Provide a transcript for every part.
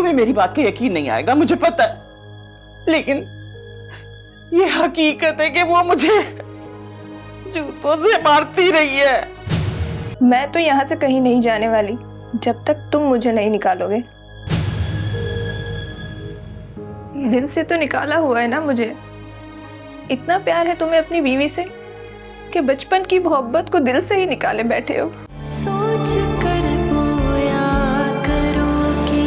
तुम्हें मेरी बात का यकीन नहीं आएगा, मुझे पता है, लेकिन ये हकीकत है कि वो मुझे जूतों से मारती रही है। मैं तो यहाँ से कहीं नहीं जाने वाली जब तक तुम मुझे नहीं निकालोगे। दिल से तो निकाला हुआ है ना मुझे। इतना प्यार है तुम्हें अपनी बीवी से कि बचपन की मोहब्बत को दिल से ही निकाले बैठे हो। सोच कर बोया करो कि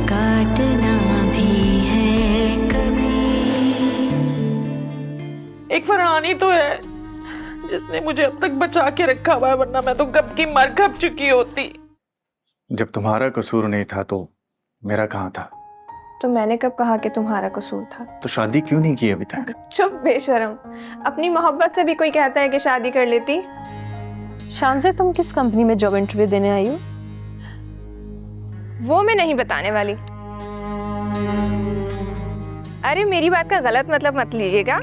काटना भी है कभी। एक फरहान ही तो है जिसने मुझे अब तक बचा के रखा हुआ है, वरना मैं तो कब की मर खप चुकी होती। जब तुम्हारा कसूर नहीं था तो मेरा कहाँ था? तो मैंने कब कहा कि तुम्हारा कसूर था? तो शादी क्यों नहीं की अभी तक? चुप बेशरम, अपनी मोहब्बत से भी कोई कहता है कि शादी कर लेती। शानज़े, तुम किस कंपनी में जॉब इंटरव्यू देने आई हो? वो मैं नहीं बताने वाली। अरे मेरी बात का गलत मतलब मत लीजिएगा,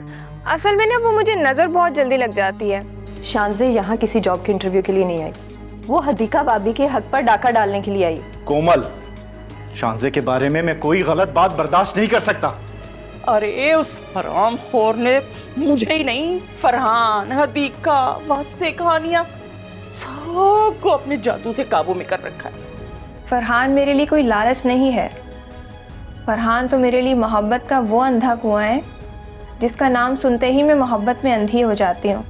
असल में ना वो मुझे नजर बहुत जल्दी लग जाती है। शानज़े यहाँ किसी जॉब के इंटरव्यू के लिए नहीं आई, वो हदीका भाभी के हक पर डाका डालने के लिए आई। कोमल, शानज़े के बारे में मैं कोई गलत बात बर्दाश्त नहीं कर सकता। अरे उस हरामखोर ने मुझे ही नहीं, फरहान, हदीका, वासे, कहानियां सबको अपने जादू से काबू में कर रखा है। फरहान मेरे लिए कोई लालच नहीं है। फरहान तो मेरे लिए मोहब्बत का वो अंधा कुआं है जिसका नाम सुनते ही मैं मोहब्बत में अंधी हो जाती हूँ।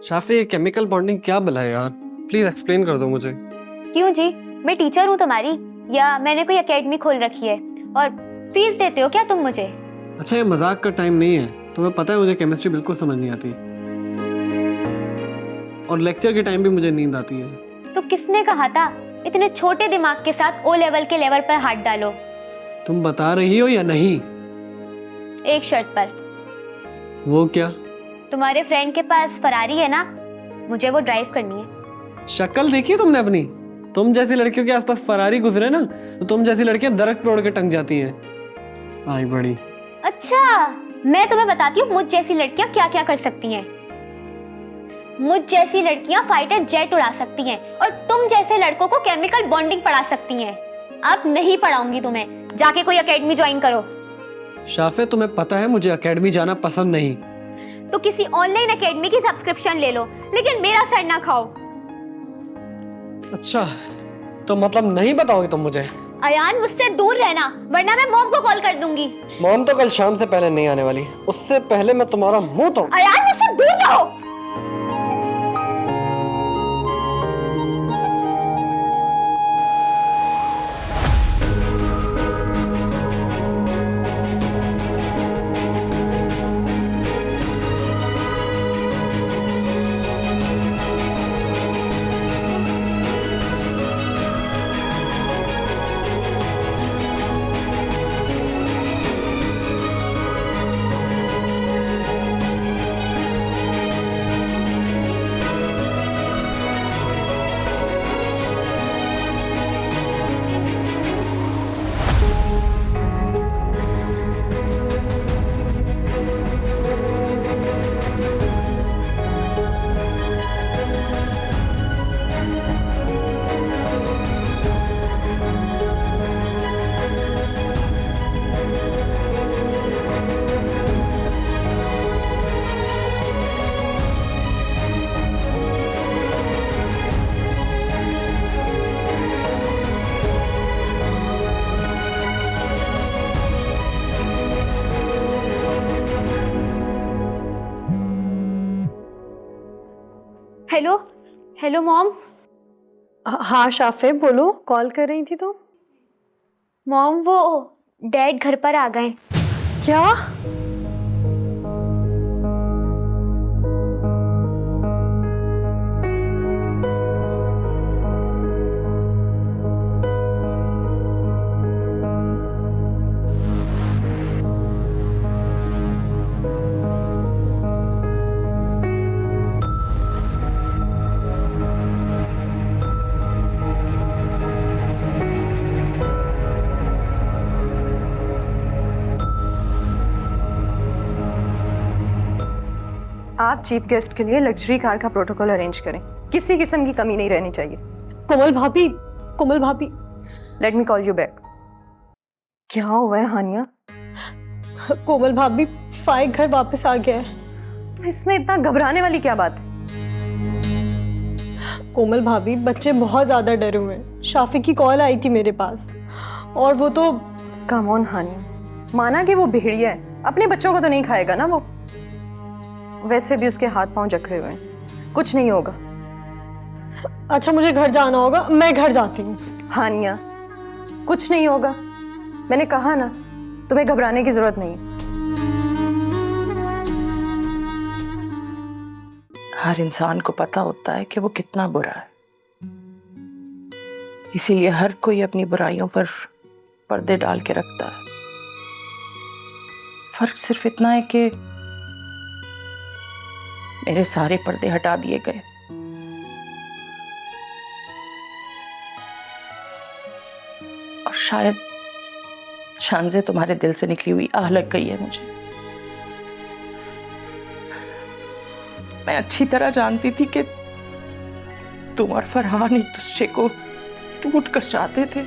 शाफी, ये केमिकल बॉन्डिंग क्या भला है यार? प्लीज एक्सप्लेन कर दो मुझे। क्यों जी, मैं टीचर हूँ तुम्हारी, या मैंने कोई एकेडमी खोल रखी है और फीस देते हो क्या तुम मुझे? अच्छा, ये मजाक का टाइम नहीं है, तुम्हें पता है मुझे केमिस्ट्री बिल्कुल समझ नहीं आती और लेक्चर के टाइम भी मुझे नींद आती है। तो किसने कहा था इतने छोटे दिमाग के साथ ओ लेवल के लेवल पर हाथ डालो? तुम बता रही हो या नहीं? एक शर्त पर। वो क्या? तुम्हारे फ्रेंड के पास फरारी है ना, मुझे वो ड्राइव करनी है। शक्ल देखी है तुमने अपनी? तुम जैसी लड़कियों के आसपास फरारी गुजरे ना तो तुम जैसी लड़कियां दरख्त पे उड़ के टंग जाती हैं। आई बड़ी। अच्छा, मैं तुम्हें बताती हूँ मुझ जैसी लड़कियां क्या क्या कर सकती हैं। मुझ जैसी लड़कियां फाइटर जेट उड़ा सकती हैं और तुम जैसे लड़कों को केमिकल बॉन्डिंग पढ़ा सकती हैं। अब नहीं पढ़ाऊंगी तुम्हें, जाके कोई एकेडमी ज्वाइन करो। शाफे, तुम्हें पता है मुझे एकेडमी जाना पसंद नहीं। तो किसी ऑनलाइन एकेडमी की सब्सक्रिप्शन ले लो, लेकिन मेरा सर ना खाओ। अच्छा, तो मतलब नहीं बताओगे तुम मुझे? अयान, मुझसे दूर रहना वरना मैं मॉम को कॉल कर दूंगी। मॉम तो कल शाम से पहले नहीं आने वाली, उससे पहले मैं तुम्हारा मुंह तोड़। अयान, मुझसे दूर रहो। Hello hello mom. हाँ शाफे, बोलो, कॉल कर रही थी तुम? मॉम, वो डैड घर पर आ गए। क्या? आप चीफ गेस्ट के लिए लग्जरी कार का प्रोटोकॉल अरेंज करें। किसी किस्म की कमी नहीं रहनी चाहिए। कोमल भाभी let me call you back. क्या हुआ है हानिया? कोमल भाभी फाइक घर वापस आ गया है। तो इसमें इतना घबराने वाली क्या बात है? कोमल भाभी बच्चे बहुत ज्यादा डरे हुए हैं। शाफी की कॉल आई थी मेरे पास और वो तो कम ऑन हानिया, माना कि वो भेड़िया है, अपने बच्चों को तो नहीं खाएगा ना वो। वैसे भी उसके हाथ पांव जकड़े हुए हैं, कुछ नहीं होगा। अच्छा मुझे घर जाना होगा, मैं घर जाती हूँ। हानिया कुछ नहीं होगा, मैंने कहा ना, तुम्हें घबराने की जरूरत नहीं है। हर इंसान को पता होता है कि वो कितना बुरा है, इसीलिए हर कोई अपनी बुराइयों पर पर्दे डाल के रखता है। फर्क सिर्फ इतना है कि मेरे सारे पर्दे हटा दिए गए। और शायद शांजे तुम्हारे दिल से निकली हुई आह लग गई है मुझे। मैं अच्छी तरह जानती थी कि तुम और फरहान एक दूसरे को टूट कर चाहते थे।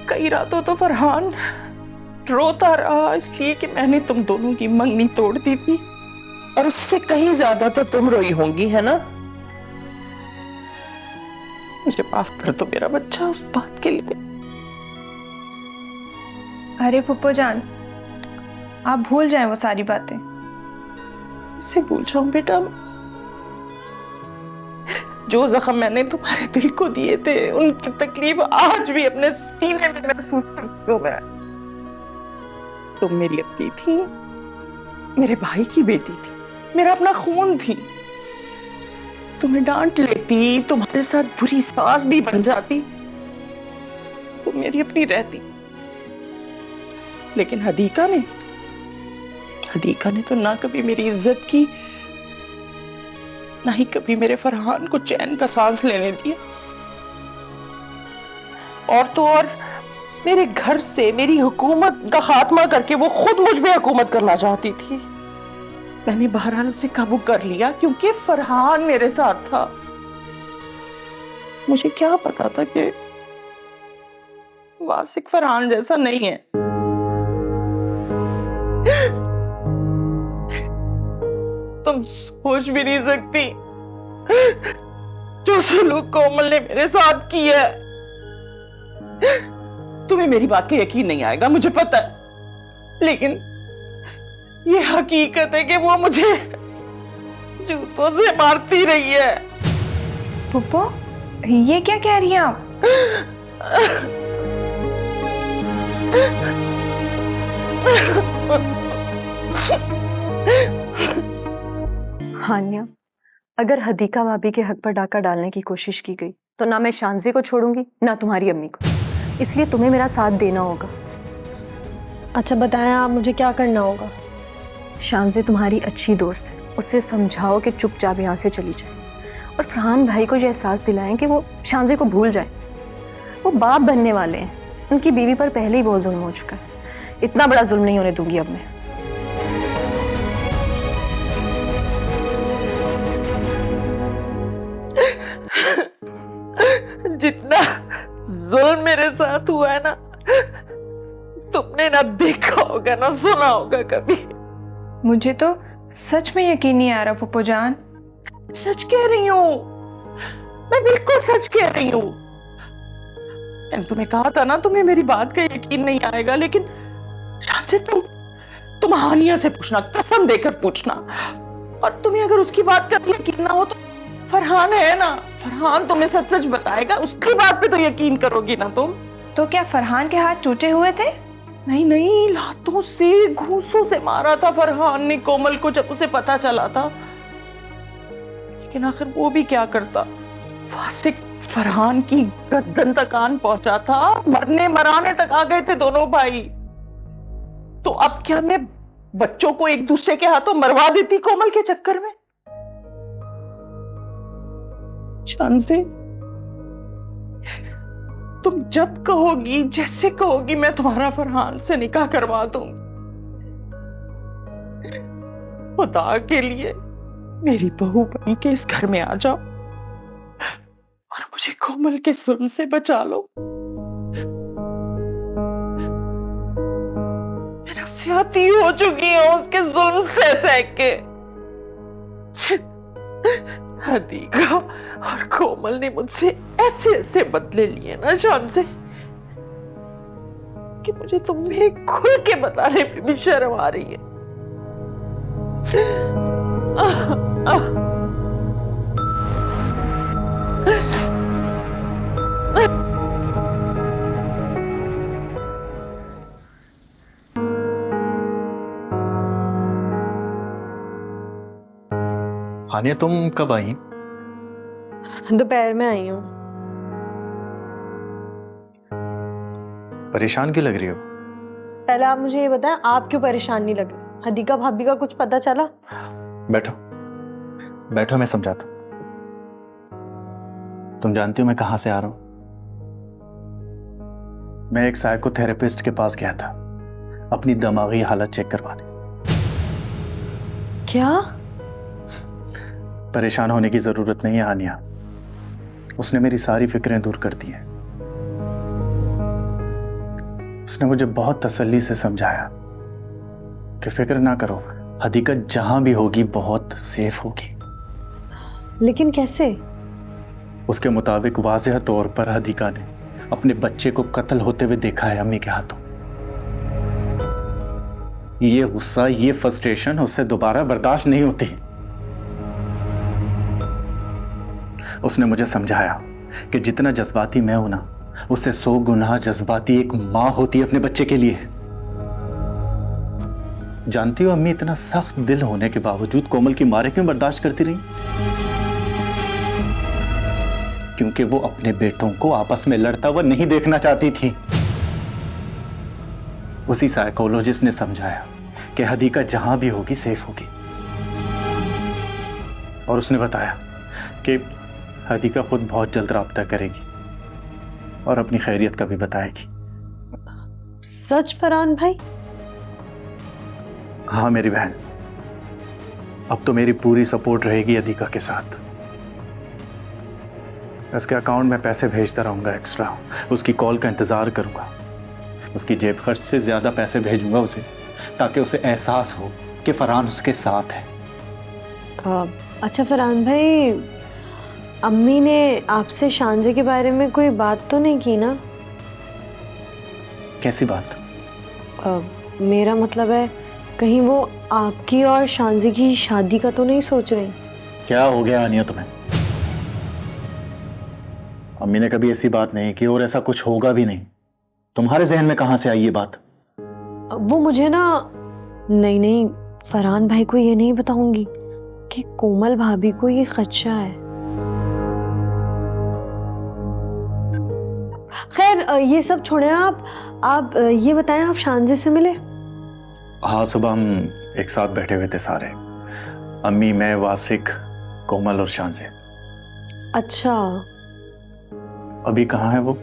कई रातों तो फरहान रोता रहा इसलिए कि मैंने तुम दोनों की मंगनी तोड़ दी थी, और उससे कहीं ज्यादा तो तुम रोई होंगी, है ना? मुझे माफ कर दो मेरा बच्चा उस बात के लिए। अरे पुप्पो जान, आप भूल जाएं वो सारी बातें। इससे भूल जाऊं बेटा? जो जख्म मैंने तुम्हारे दिल को दिए थे उनकी तकलीफ आज भी अपने सीने में महसूस करती हूं मैं। तुम मेरी अपनी थी, मेरे भाई की बेटी थी, मेरा अपना खून थी। तुम्हें डांट लेती, तुम्हारे साथ बुरी सास भी बन जाती, तुम मेरी अपनी रहती। लेकिन हदीका ने तो ना कभी मेरी इज्जत की, ना ही कभी मेरे फरहान को चैन का सांस लेने दिया। और तो और मेरे घर से मेरी हुकूमत का खात्मा करके वो खुद मुझ पे हुकूमत करना चाहती थी। मैंने बहरहाल उसे काबू कर लिया क्योंकि फरहान मेरे साथ था। मुझे क्या पता था कि वासिक फरहान जैसा नहीं है। तुम सोच भी नहीं सकती जो सुलूक कोमल ने मेरे साथ किया है। तुम्हें मेरी बात का यकीन नहीं आएगा, मुझे पता है, लेकिन ये हकीकत है कि वो मुझे जूतों से मारती रही है। पुप्पो ये क्या कह रही हैं आप? हानिया, अगर हदीका भाभी के हक पर डाका डालने की कोशिश की गई तो ना मैं शांजे को छोड़ूंगी ना तुम्हारी अम्मी को, इसलिए तुम्हें मेरा साथ देना होगा। अच्छा बताएं आप मुझे क्या करना होगा? शांजे तुम्हारी अच्छी दोस्त है, उसे समझाओ कि चुपचाप यहाँ से चली जाए, और फरहान भाई को ये एहसास दिलाएं कि वो शांजे को भूल जाए। वो बाप बनने वाले हैं, उनकी बीवी पर पहले ही बहुत जुल्म हो चुका है, इतना बड़ा जुल्म नहीं होने दूंगी अब मैं। जितना जुल्म मेरे साथ हुआ है ना, तुमने ना देखा होगा ना सुना होगा कभी। मुझे तो सच में यकीन नहीं आ रहा पुप्पो जान। सच कह रही हूँ, मैं बिल्कुल सच कह रही हूँ। मैंने तुम्हें कहा था ना तुम्हें मेरी बात का यकीन नहीं आएगा, लेकिन शांति तुम हानिया से पूछना, कसम देकर पूछना। और तुम्हें अगर उसकी बात का यकीन ना हो तो फरहान है ना, फरहान तुम्हें सच सच बताएगा, उसकी बात पे तो यकीन करोगी ना तुम। तो क्या फरहान के हाथ टूटे हुए थे? नहीं नहीं, लातों से घूंसों से मारा था फरहान ने कोमल को जब उसे पता चला था। लेकिन आखिर वो भी क्या करता, फासिक फरहान की गर्दन तक आन पहुंचा था, मरने मराने तक आ गए थे दोनों भाई। तो अब क्या मैं बच्चों को एक दूसरे के हाथों मरवा देती कोमल के चक्कर में? शांसे, तुम जब कहोगी, जैसे कहोगी, मैं तुम्हारा फरहान से निकाह करवा दूंगी। खुदा के लिए मेरी बहू बन के इस घर में आ जाओ और मुझे कोमल के जुल्म से बचा लो। मैं नफसियाती हो चुकी हूं उसके जुल्म से सह के। हदीका और कोमल ने मुझसे ऐसे ऐसे बदले लिए ना शान से कि मुझे तुम्हें खुल के बताने पे भी शर्म आ रही है। हानिया, तुम कब आई? दोपहर में आई हूँ। परेशान क्यों लग रही हो? पहले आप मुझे ये बताएं, आप क्यों परेशान नहीं लग रहे? हदीका भाभी का कुछ पता चला? बैठो बैठो, मैं समझाता हूं। तुम जानती हो मैं कहां से आ रहा हूं? मैं एक साइकोथेरेपिस्ट के पास गया था अपनी दिमागी हालत चेक करवाने। क्या? परेशान होने की जरूरत नहीं है हानिया, उसने मेरी सारी फिक्रें दूर कर दी हैं। उसने मुझे बहुत तसल्ली से समझाया कि फिक्र ना करो, हदीका जहां भी होगी बहुत सेफ होगी। लेकिन कैसे? उसके मुताबिक वाज़ेह तौर पर हदीका ने अपने बच्चे को कत्ल होते हुए देखा है अम्मी के हाथों। ये गुस्सा, ये फ्रस्ट्रेशन उससे दोबारा बर्दाश्त नहीं होती। उसने मुझे समझाया कि जितना जज्बाती मैं हूं ना, उससे 100 गुना जज्बाती एक मां होती है अपने बच्चे के लिए। जानती हो अम्मी इतना सख्त दिल होने के बावजूद कोमल की मारे क्यों बर्दाश्त करती रही? क्योंकि वो अपने बेटों को आपस में लड़ता हुआ नहीं देखना चाहती थी। उसी साइकोलॉजिस्ट ने समझाया कि हदीका जहां भी होगी सेफ होगी, और उसने बताया कि हदीका खुद बहुत जल्द राब्ता करेगी और अपनी खैरियत का भी बताएगी। सच फरहान भाई? हाँ मेरी बहन, अब तो मेरी पूरी सपोर्ट रहेगी हदीका के साथ। उसके अकाउंट में पैसे भेजता रहूंगा एक्स्ट्रा, उसकी कॉल का इंतजार करूंगा, उसकी जेब खर्च से ज्यादा पैसे भेजूंगा उसे, ताकि उसे एहसास हो कि फरहान उसके साथ है। अच्छा फरहान भाई, अम्मी ने आपसे शानजे के बारे में कोई बात तो नहीं की ना? कैसी बात? मेरा मतलब है, कहीं वो आपकी और शानजे की शादी का तो नहीं सोच रही? क्या हो गया आनिया तुम्हें? अम्मी ने कभी ऐसी बात नहीं की और ऐसा कुछ होगा भी नहीं। तुम्हारे जहन में कहां से आई ये बात? वो मुझे ना, नहीं फरहान भाई को ये नहीं बताऊंगी कि कोमल भाभी को ये खदशा है। खैर ये सब छोड़े, आप ये बताएं, आप शानजे से मिले? हाँ, सुबह हम एक साथ बैठे हुए थे सारे, अम्मी, मैं, वासिक, कोमल और शानजे। अच्छा, अभी कहाँ है वो?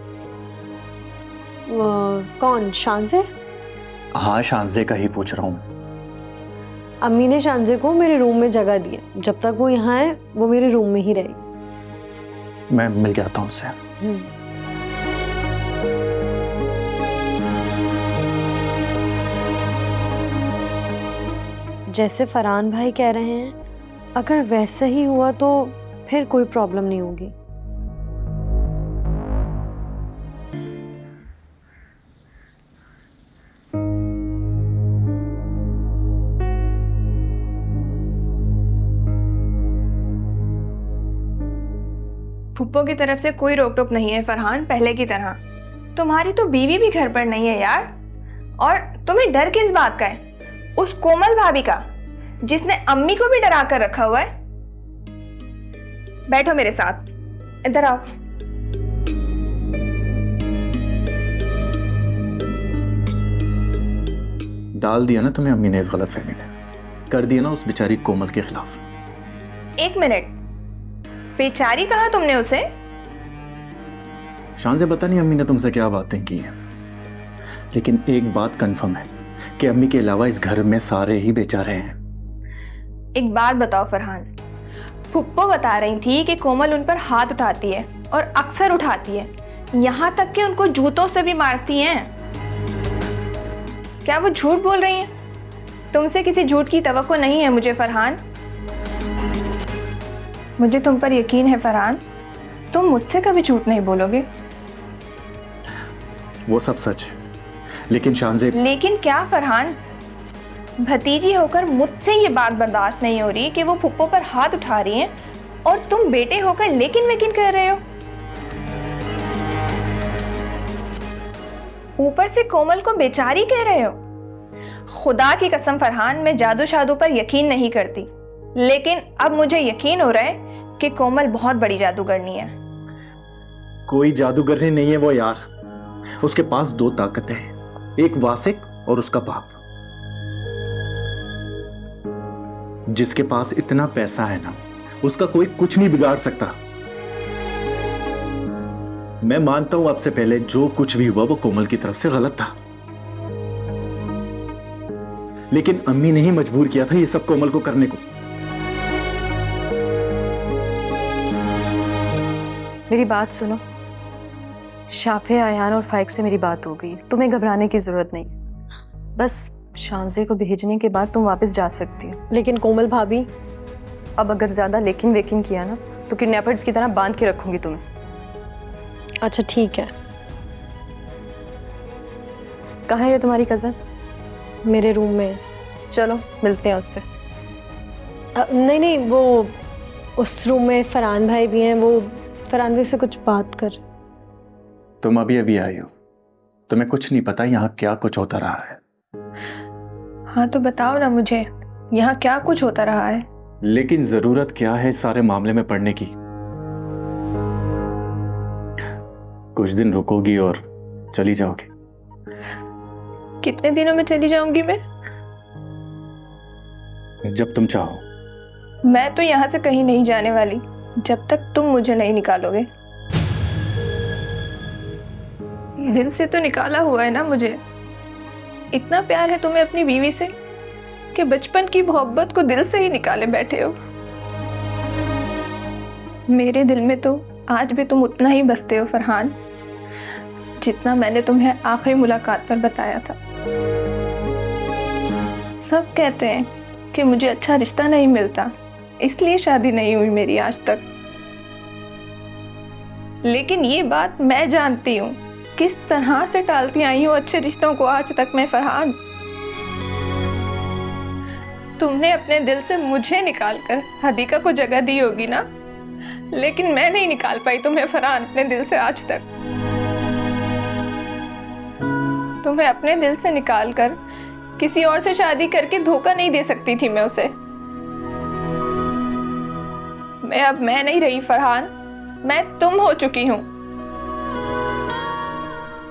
कौन, शानजे? हाँ, शानजे का ही पूछ रहा हूँ। अम्मी ने शानजे को मेरे रूम में जगह दी है, जब तक वो यहाँ है वो मेरे रूम में ही रहेगी। मैं मिल के आता हूँ उससे। जैसे फरहान भाई कह रहे हैं, अगर वैसा ही हुआ तो फिर कोई प्रॉब्लम नहीं होगी। फूफो की तरफ से कोई रोक टोक नहीं है फरहान, पहले की तरह। तुम्हारी तो बीवी भी घर पर नहीं है यार, और तुम्हें डर किस बात का है? उस कोमल भाभी का, जिसने अम्मी को भी डरा कर रखा हुआ है। बैठो मेरे साथ, इधर आओ। डाल दिया ना तुम्हें अम्मी ने इस गलतफहमी में, कर दिया ना उस बेचारी कोमल के खिलाफ। एक मिनट, बेचारी कहा तुमने उसे? शान से पता नहीं अम्मी ने तुमसे क्या बातें की हैं, लेकिन एक बात कंफर्म है कि अम्मी के अलावा इस घर में सारे ही बेचारे हैं। एक बात बताओ फरहान, फुप्पो बता रही थी कि कोमल उन पर हाथ उठाती है और अक्सर उठाती है, यहाँ तक कि उनको जूतों से भी मारती हैं। क्या वो झूठ बोल रही हैं? तुमसे किसी झूठ की तवक्को नहीं है मुझे फरहान। मुझे तुम पर यकीन है फरहान, तुम मुझसे कभी झूठ नहीं बोलोगे। वो सब सच है, लेकिन शानज़ेब। लेकिन क्या फरहान? भतीजी होकर मुझसे ये बात बर्दाश्त नहीं हो रही कि वो फुप्पो पर हाथ उठा रही हैं, और तुम बेटे होकर लेकिन वेकिन कर रहे हो। ऊपर से कोमल को बेचारी कह रहे हो। खुदा की कसम फरहान, मैं जादू शादू पर यकीन नहीं करती, लेकिन अब मुझे यकीन हो रहा है कि कोमल बहुत बड़ी जादूगरनी है। कोई जादूगरनी नहीं है वो यार। उसके पास दो ताकतें हैं, एक वासिक और उसका बाप। जिसके पास इतना पैसा है ना, उसका कोई कुछ नहीं बिगाड़ सकता। मैं मानता हूं आपसे पहले जो कुछ भी हुआ वो कोमल की तरफ से गलत था, लेकिन अम्मी ने ही मजबूर किया था ये सब कोमल को करने को। मेरी बात सुनो, शाफे, आयान और फाइक से मेरी बात हो गई, तुम्हें घबराने की जरूरत नहीं। बस शानज़े को भेजने के बाद तुम वापस जा सकती हो। लेकिन कोमल भाभी, अब अगर ज्यादा लेकिन वेकिन किया ना तो किडनैपर्स की तरह बांध के रखूंगी तुम्हें। अच्छा ठीक है। कहाँ है ये तुम्हारी कजन? मेरे रूम में। चलो मिलते हैं उससे। नहीं नहीं, वो उस रूम में फरहान भाई भी हैं, वो फरहान भाई से कुछ बात कर। तुम अभी अभी आई हो, तुम्हें कुछ नहीं पता यहाँ क्या कुछ होता रहा है। हाँ तो बताओ ना मुझे, यहाँ क्या कुछ होता रहा है? लेकिन जरूरत क्या है इस सारे मामले में पढ़ने की? कुछ दिन रुकोगी और चली जाओगी। कितने दिनों में चली जाऊंगी मैं? जब तुम चाहो। मैं तो यहाँ से कहीं नहीं जाने वाली जब तक तुम मुझे नहीं निकालोगे। दिल से तो निकाला हुआ है ना मुझे। इतना प्यार है तुम्हें अपनी बीवी से कि बचपन की मोहब्बत को दिल से ही निकाले बैठे हो। मेरे दिल में तो आज भी तुम उतना ही बसते हो फरहान, जितना मैंने तुम्हें आखिरी मुलाकात पर बताया था। सब कहते हैं कि मुझे अच्छा रिश्ता नहीं मिलता, इसलिए शादी नहीं हुई मेरी आज तक। लेकिन ये बात मैं जानती हूँ किस तरह से टालती आई हूँ अच्छे रिश्तों को आज तक मैं फरहान। तुमने अपने दिल से मुझे निकालकर हदीका को जगह दी होगी ना, लेकिन मैं नहीं निकाल पाई तुम्हें फरहान अपने दिल से आज तक। तुम्हें अपने दिल से निकालकर किसी और से शादी करके धोखा नहीं दे सकती थी मैं उसे। अब मैं नहीं रही फरहान, मैं तुम हो चुकी हूं।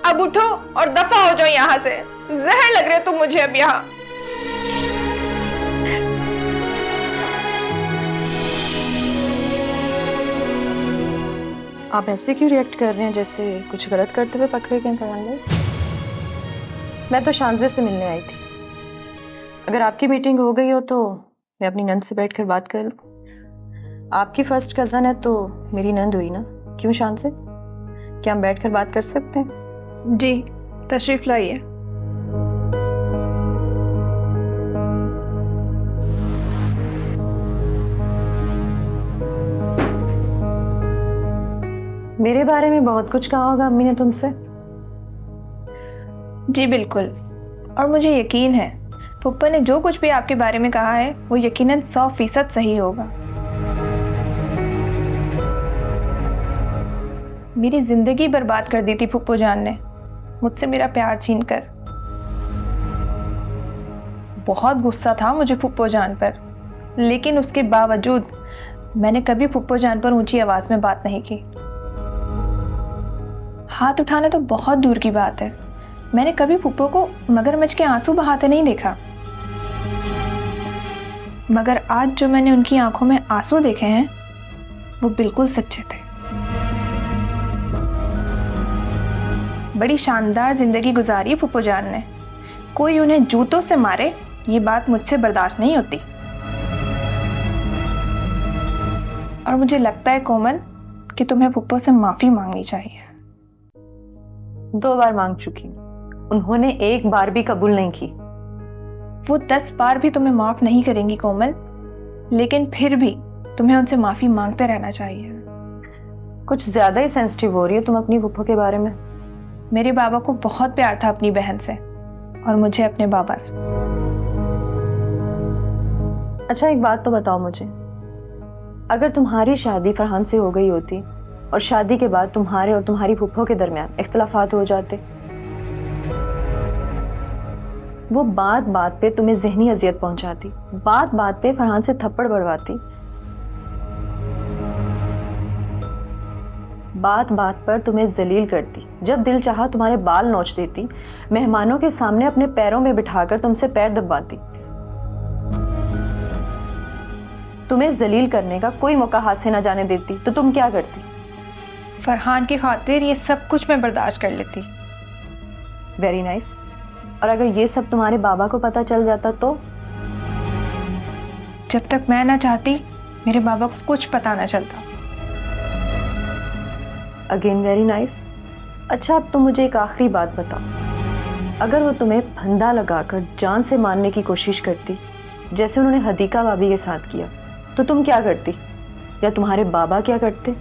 अब उठो और दफा हो जाओ यहां से, जहर लग रहे हो तुम मुझे अब यहां। आप ऐसे क्यों रिएक्ट कर रहे हैं जैसे कुछ गलत करते हुए पकड़े गए फरहान भाई? मैं तो शानज़े से मिलने आई थी। अगर आपकी मीटिंग हो गई हो तो मैं अपनी नंद से बैठकर बात कर लूं। आपकी फर्स्ट कज़न है तो मेरी नंद हुई ना। क्यों शानज़े, क्या हम बैठकर बात कर सकते हैं? जी तशरीफ लाइए। मेरे बारे में बहुत कुछ कहा होगा अम्मी ने तुमसे। जी बिल्कुल, और मुझे यकीन है पुप्पा ने जो कुछ भी आपके बारे में कहा है वो यकीनन 100% सही होगा। मेरी जिंदगी बर्बाद कर दी थी फुप्पो जान ने मुझसे मेरा प्यार छीनकर। बहुत गुस्सा था मुझे फुप्पो जान पर, लेकिन उसके बावजूद मैंने कभी फुप्पो जान पर ऊंची आवाज में बात नहीं की। हाथ उठाना तो बहुत दूर की बात है, मैंने कभी फुप्पो को मगरमच्छ के आंसू बहाते नहीं देखा। मगर आज जो मैंने उनकी आंखों में आंसू देखे हैं वो बिल्कुल सच्चे थे। बड़ी शानदार जिंदगी गुजारी फुप्पो जान ने, कोई उन्हें जूतों से मारे ये बात मुझसे बर्दाश्त नहीं होती। और मुझे लगता है कोमल कि तुम्हें पुप्पो से माफ़ी मांगनी चाहिए। 2 बार मांग चुकी, उन्होंने 1 बार भी कबूल नहीं की। वो 10 बार भी तुम्हें माफ़ नहीं करेंगी कोमल, लेकिन फिर भी तुम्हें उनसे माफ़ी मांगते रहना चाहिए। कुछ ज़्यादा ही सेंसिटिव हो रही हो तुम अपनी पुप्पो के बारे में। मेरे बाबा को बहुत प्यार था अपनी बहन से और मुझे अपने बाबा से। अच्छा एक बात तो बताओ मुझे, अगर तुम्हारी शादी फरहान से हो गई होती और शादी के बाद तुम्हारे और तुम्हारी फूफो के दरमियान इख्तिलाफात हो जाते, वो बात बात पे तुम्हें ज़हनी अजियत पहुंचाती, बात बात पे फरहान से थप्पड़ बढ़वाती, बात बात पर तुम्हें जलील करती, जब दिल चाहा तुम्हारे बाल नोच देती, मेहमानों के सामने अपने पैरों में बिठाकर तुमसे पैर दबाती, तुम्हें जलील करने का कोई मौका हाथ से ना जाने देती, तो तुम क्या करती? फरहान की खातिर ये सब कुछ मैं बर्दाश्त कर लेती। Very nice. और अगर ये सब तुम्हारे बाबा को पता चल जाता तो? जब तक मैं ना चाहती मेरे बाबा को कुछ पता ना चलता। Again very nice. अच्छा अब तुम मुझे एक आखिरी बात बताओ, अगर वो तुम्हें फंदा लगाकर जान से मारने की कोशिश करती जैसे उन्होंने हदीका भाभी के साथ किया, तो तुम क्या करती या तुम्हारे बाबा क्या करते?